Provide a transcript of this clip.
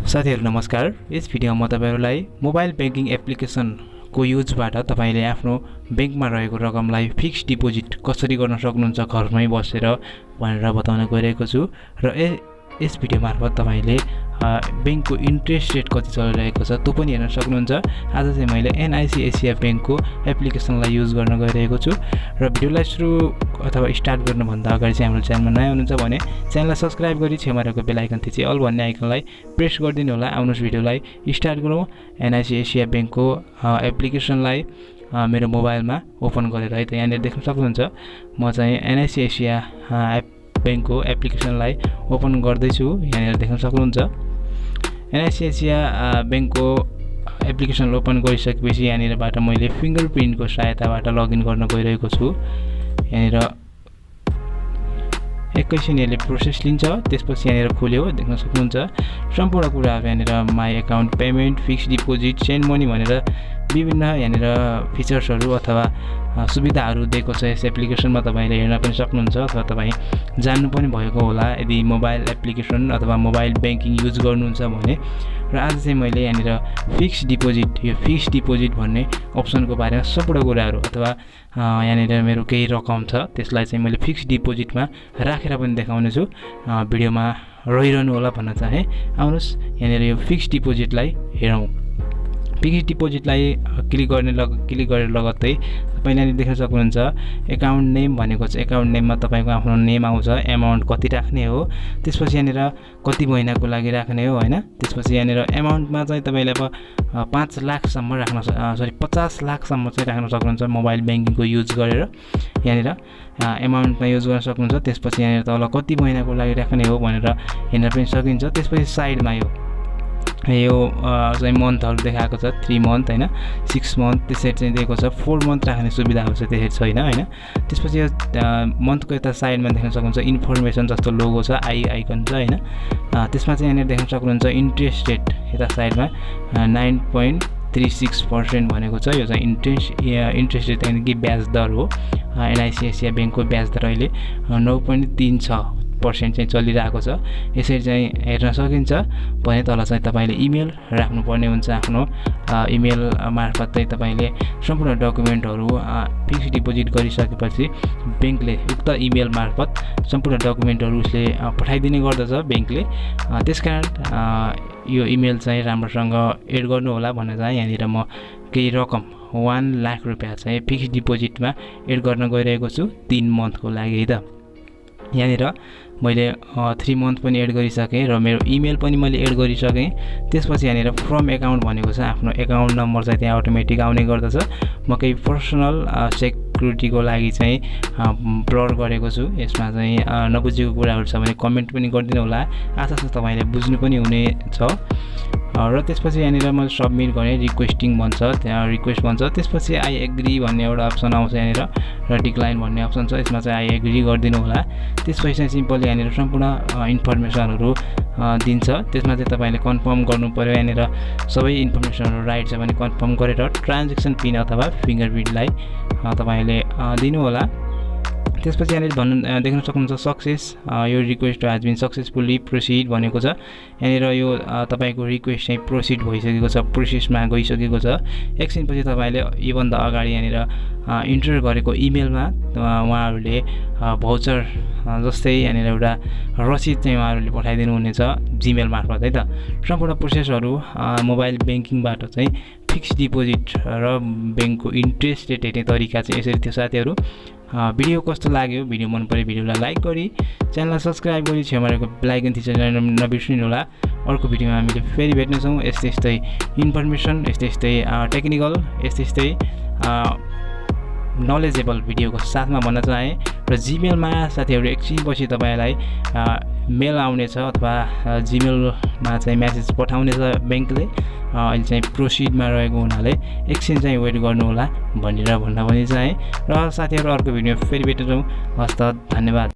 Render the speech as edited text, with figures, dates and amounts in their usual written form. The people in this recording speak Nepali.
साथीहरु नमस्कार। यस भिडियोमा म तपाईहरुलाई मोबाइल बैंकिङ एप्लिकेसनको युजबाट तपाईले आफ्नो बैंकमा रहेको रकमलाई फिक्स्ड डिपोजिट कसरी गर्न सक्नुहुन्छ घरमै बसेर भनेर बताउन गइरहेको छु र यस भिडियो मार्फत तपाईले बैंकको इन्ट्रेस्ट रेट कति चलिरहेको छ त्यो पनि हेर्न सक्नुहुन्छ। आज चाहिँ मैले NICASIA बैंकको एप्लिकेसनलाई युज गर्न गइरहेको छु र भिडियोलाई सुरु अथवा स्टार्ट गर्नुभन्दा अगाडि चाहिँ हाम्रो च्यानलमा नयाँ हुनुहुन्छ भने च्यानललाई सब्स्क्राइब गरी छेउमा रहेको बेल आइकन थिची अल भन्ने आइकनलाई प्रेस गरिदिनु होला। आउनुहोस् भिडियोलाई स्टार्ट गरौँ। NICASIA बैंकको एप्लिकेसनलाई मेरो मोबाइलमा ओपन गरेर है त यहाँनिर देख्न सक्नुहुन्छ। म चाहिँ NICASIA बैंकको एप्लिकेसनलाई ओपन गर्दैछु। यहाँनिर देख्न सक्नुहुन्छ। NICASIA बैंकको एप्लिकेसन ओपन गरिसकेपछि यहाँनिरबाट मैले फिंगरप्रिन्टको सहायताबाट लगइन गर्न गइरहेको छु। यहाँनिर एकैछिन यसले प्रोसेस लिन्छ, त्यसपछि यहाँनिर खोल्यो देख्न सक्नुहुन्छ। सम्पूर्ण कुराहरु यहाँनिर my account, payment, fixed deposit, send money भनेर विभिन्न यहाँनिर फिचर्सहरु अथवा सुविधाहरु दिएको छ यस एप्लिकेसनमा। तपाईले हेर्न पनि सक्नुहुन्छ अथवा तपाई जान्नु पनि भएको होला यदि मोबाइल एप्लिकेसन अथवा मोबाइल बैंकिङ युज गर्नुहुन्छ भने। र आज चाहिँ मैले यहाँनिर फिक्स्ड डिपोजिट भन्ने अप्सनको बारेमा सम्पूर्ण कुराहरु अथवा यहाँनिर मेरो केही रकम छ त्यसलाई चाहिँ मैले फिक्स्ड डिपोजिटमा राखेर पनि देखाउने छु। भिडियोमा रहिरहनु होला भन्न चाहे। आउनुहोस् यहाँनिर यो फिक्स्ड डिपोजिटलाई हेरौँ। फिक्स्ड डिपोजिटलाई क्लिक गरेर लगत्तै तपाईले यहाँ देख्न सक्नुहुन्छ अकाउन्ट नेम भनेको छ। अकाउन्ट नेममा तपाईको आफ्नो नेम आउँछ, अमाउन्ट कति राख्ने हो, त्यसपछि यहाँनिर कति महिनाको लागि राख्ने हो हैन। त्यसपछि यहाँनिर अमाउन्टमा चाहिँ तपाईले अब 5 लाखसम्म राख्न 50 लाखसम्म चाहिँ राख्न सक्नुहुन्छ मोबाइल बैंकिङको युज गरेर। यहाँनिर अमाउन्टमा युज गर्न सक्नुहुन्छ। त्यसपछि यहाँनिर तल कति महिनाको लागि राख्ने हो भनेर हेर्न पनि सकिन्छ। त्यसपछि साइडमा यो चाहिँ मन्थहरु देखाएको छ, 3 मन्थ हैन, 6 मन्थ त्यसरी चाहिँ दिएको छ। 4 मन्थ राख्ने सुविधाहरु चाहिँ त्यसरी छैन हैन। त्यसपछि यो मन्थको यता साइडमा देख्न सक्नुहुन्छ इन्फर्मेसन जस्तो लोगो छ, आइकन छ हैन। त्यसमा चाहिँ यहाँनिर देख्न सक्नुहुन्छ इन्ट्रेस्ट रेट यता साइडमा 9.36% भनेको छ। यो चाहिँ इन्ट्रेस्ट रेट यानि कि ब्याज दर हो। NICASIA बैंकको ब्याज दर अहिले 9.36% चाहिँ चलिरहेको छ। यसरी चाहिँ हेर्न सकिन्छ। भने तल चाहिँ तपाईले इमेल राख्नुपर्ने हुन्छ। आफ्नो इमेल मार्फत चाहिँ तपाईले सम्पूर्ण डकुमेन्टहरु फिक्स्ड डिपोजिट गरिसकेपछि बैंकले उक्त इमेल मार्फत सम्पूर्ण डकुमेन्टहरु उसले पठाइदिने गर्दछ बैंकले। त्यसकारण यो इमेल चाहिँ राम्रोसँग एड गर्नु होला भन्न चाहे। यहाँनिर म केही रकम 1 लाख रुपैयाँ चाहिँ फिक्स्ड डिपोजिटमा एड गर्न गइरहेको छु 3 मन्थको लागि है त। यहाँनिर मैले 3 मन्थ पनि एड गरिसकेँ र मेरो इमेल पनि मैले एड गरिसकेँ। त्यसपछि यहाँनिर फ्रम अकाउन्ट भनेको छ। आफ्नो अकाउन्ट नम्बर चाहिँ त्यहाँ अटोमेटिक आउने गर्दछ। म केही पर्सनल सेक्युरिटीको लागि चाहिँ ब्लर गरेको छु। यसमा चाहिँ नबुझेको कुराहरु छ भने कमेन्ट पनि गरिदिनु होला। आशा छ तपाईले बुझ्नु पनि हुनेछ। र त्यसपछि यहाँनिर मैले सबमिट गरेँ, रिक्वेस्टिङ भन्छ, त्यहाँ रिक्वेस्ट भन्छ। त्यसपछि आई एग्री भन्ने एउटा अप्सन आउँछ यहाँनिर र डिक्लाइन भन्ने अप्सन छ। यसमा चाहिँ आई एग्री गरिदिनु होला। त्यसपछि चाहिँ सिम्पली यहाँनिर सम्पूर्ण इन्फर्मेसनहरु दिन्छ। त्यसमा चाहिँ तपाईले कन्फर्म गर्नु पर्यो। यहाँनिर सबै इन्फर्मेसनहरु राइट छ भने कन्फर्म गरेर ट्रान्ज्याक्सन पिन अथवा फिंगरप्रिन्टलाई तपाईले दिनु होला। त्यसपछि यहाँनिर देख्न सक्नुहुन्छ सक्सेस, यो request has been successfully proceed भनेको छ। यहाँनिर यो तपाईको रिक्वेस्ट चाहिँ प्रोसिड भइसकेको छ, प्रोसेसमा गइसकेको छ। एकछिनपछि तपाईले योभन्दा अगाडि यहाँनिर इन्टर गरेको इमेलमा उहाँहरुले भाउचर जस्तै यहाँनिर एउटा रसिद चाहिँ उहाँहरुले पठाइदिनु हुनेछ जीमेल मार्फत है त। सम्पूर्ण प्रोसेसहरु मोबाइल बैंकिङबाट चाहिँ फिक्स्ड डिपोजिट र बैंकको इन्ट्रेस्ट रेट हेर्ने तरिका चाहिँ यसरी थियो साथीहरु। भिडियो कस्तो लाग्यो? भिडियो मन पर्यो भिडियोलाई लाइक गरी च्यानललाई सब्स्क्राइब गरी छेउमा रहेको बेल आइकन थिच्न नबिर्सिनु होला। अर्को भिडियोमा हामीले फेरि भेट्ने छौं। यस्तै इन्फर्मेसन, यस्तै टेक्निकल, यस्तै नलेजेबल भिडियोको साथमा भन्न चाहे। र जीमेलमा साथीहरु एकछिनपछि तपाईलाई मेल आउनेछ अथवा जीमेलमा चाहिँ मेसेज पठाउनेछ बैंकले। अहिले चाहिँ प्रोसिडमा रहेको हुनाले एकछिन चाहिँ वेट गर्नु होला भन्न पनि चाहे। र साथीहरु अर्को भिडियो फेरि भेट्छौं। हस्त धन्यवाद।